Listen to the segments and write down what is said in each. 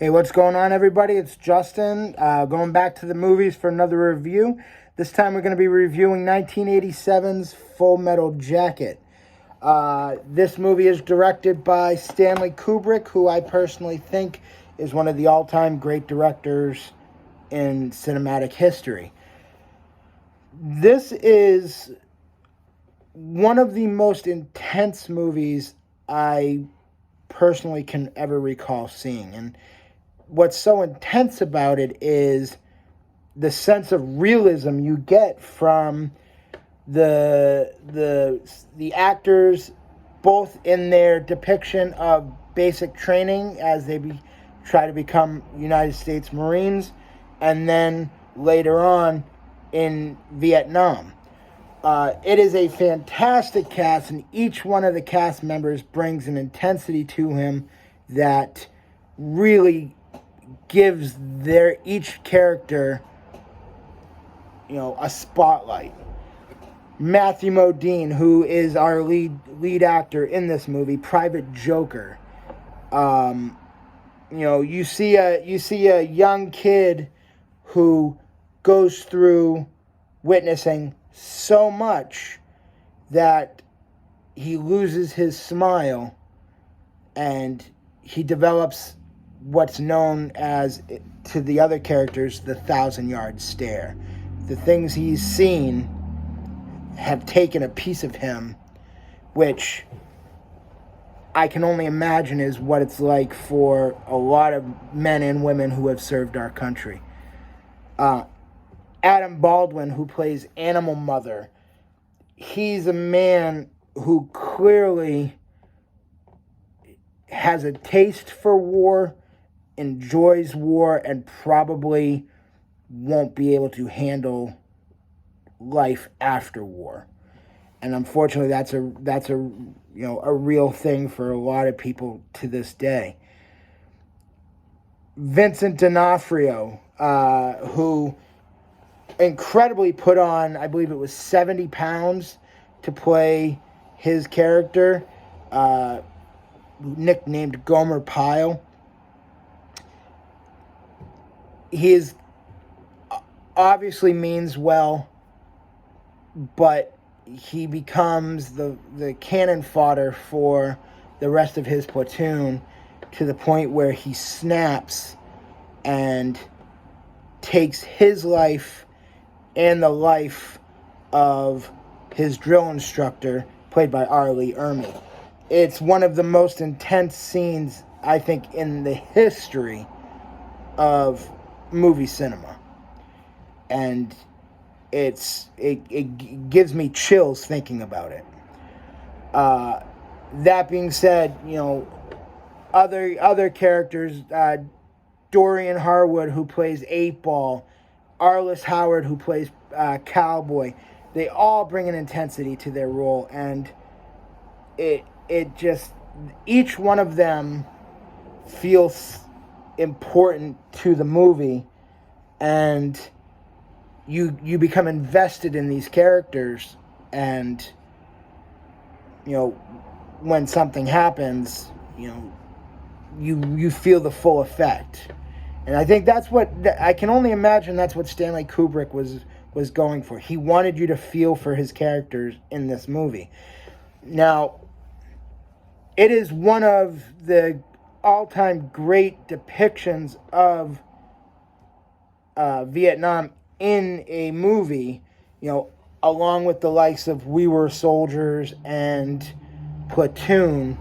Hey, what's going on, everybody? It's Justin, going back to the movies for another review. This time we're going to be reviewing 1987's Full Metal Jacket. This movie is directed by Stanley Kubrick, who I personally think is one of the all-time great directors in cinematic history. This is one of the most intense movies I personally can ever recall seeing. And what's so intense about it is the sense of realism you get from the actors, both in their depiction of basic training as they try to become United States Marines, and then later on in Vietnam. It is a fantastic cast, and each one of the cast members brings an intensity to him that really gives each character, a spotlight. Matthew Modine, who is our lead actor in this movie, Private Joker. You see a young kid who goes through witnessing so much that he loses his smile, and he develops what's known as, to the other characters, the 1,000-yard stare. The things he's seen have taken a piece of him, which I can only imagine is what it's like for a lot of men and women who have served our country. Adam Baldwin, who plays Animal Mother, he's a man who clearly has a taste for war, enjoys war, and probably won't be able to handle life after war. And unfortunately, that's a real thing for a lot of people to this day. Vincent D'Onofrio, who incredibly put on, I believe it was 70 pounds to play his character, nicknamed Gomer Pyle. He is obviously means well, but he becomes the cannon fodder for the rest of his platoon, to the point where he snaps and takes his life and the life of his drill instructor, played by R. Lee Ermey. It's one of the most intense scenes, I think, in the history of movie cinema. And it gives me chills thinking about it. That being said, other characters, Dorian Harwood, who plays 8-Ball, Arliss Howard, who plays Cowboy, they all bring an intensity to their role, and it just, each one of them feels important to the movie, and you become invested in these characters, and when something happens, you feel the full effect. And I think I can only imagine that's what Stanley Kubrick was going for. He wanted you to feel for his characters in this movie. Now, it is one of the all-time great depictions of Vietnam in a movie, along with the likes of We Were Soldiers and Platoon.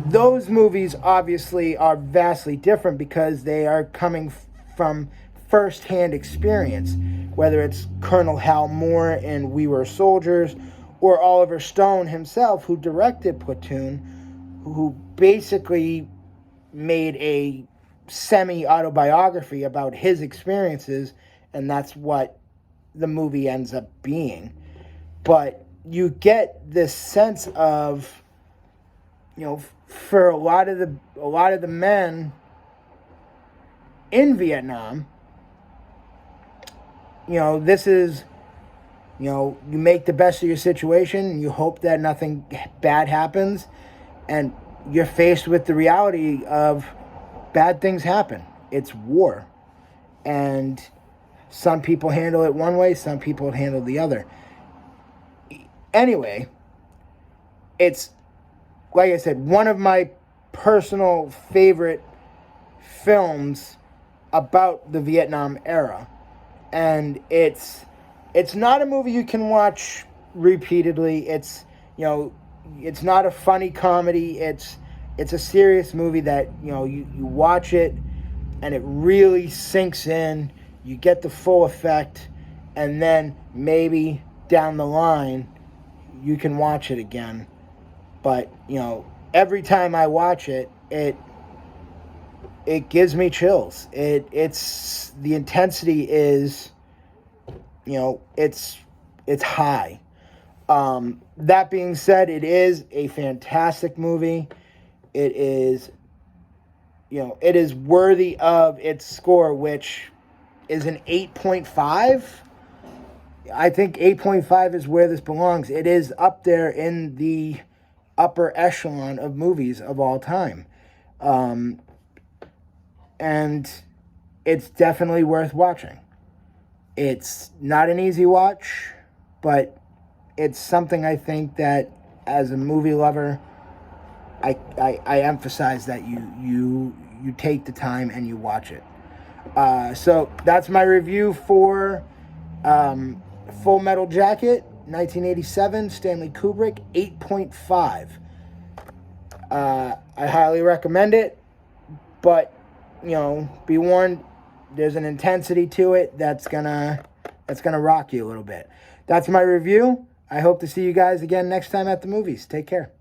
Those movies obviously are vastly different because they are coming from first-hand experience, whether it's Colonel Hal Moore in We Were Soldiers, or Oliver Stone himself, who directed Platoon, who basically made a semi-autobiography about his experiences, and that's what the movie ends up being. But you get this sense of, for a lot of the men in Vietnam, this is, you make the best of your situation, and you hope that nothing bad happens, and you're faced with the reality of bad things happen. It's war. And some people handle it one way, some people handle the other. Anyway, it's, like I said, one of my personal favorite films about the Vietnam era. And it's not a movie you can watch repeatedly. It's, it's not a funny comedy. It's a serious movie that, you watch it and it really sinks in. You get the full effect, and then maybe down the line you can watch it again. But, every time I watch it, it gives me chills. It's the intensity is, it's high. That being said, it is a fantastic movie. It is, it is worthy of its score, which is an 8.5. I think 8.5 is where this belongs. It is up there in the upper echelon of movies of all time. And it's definitely worth watching. It's not an easy watch, but it's something I think that as a movie lover, I emphasize that you take the time and you watch it. So that's my review for Full Metal Jacket, 1987, Stanley Kubrick, 8.5. I highly recommend it, but, be warned, there's an intensity to it that's gonna rock you a little bit. That's my review. I hope to see you guys again next time at the movies. Take care.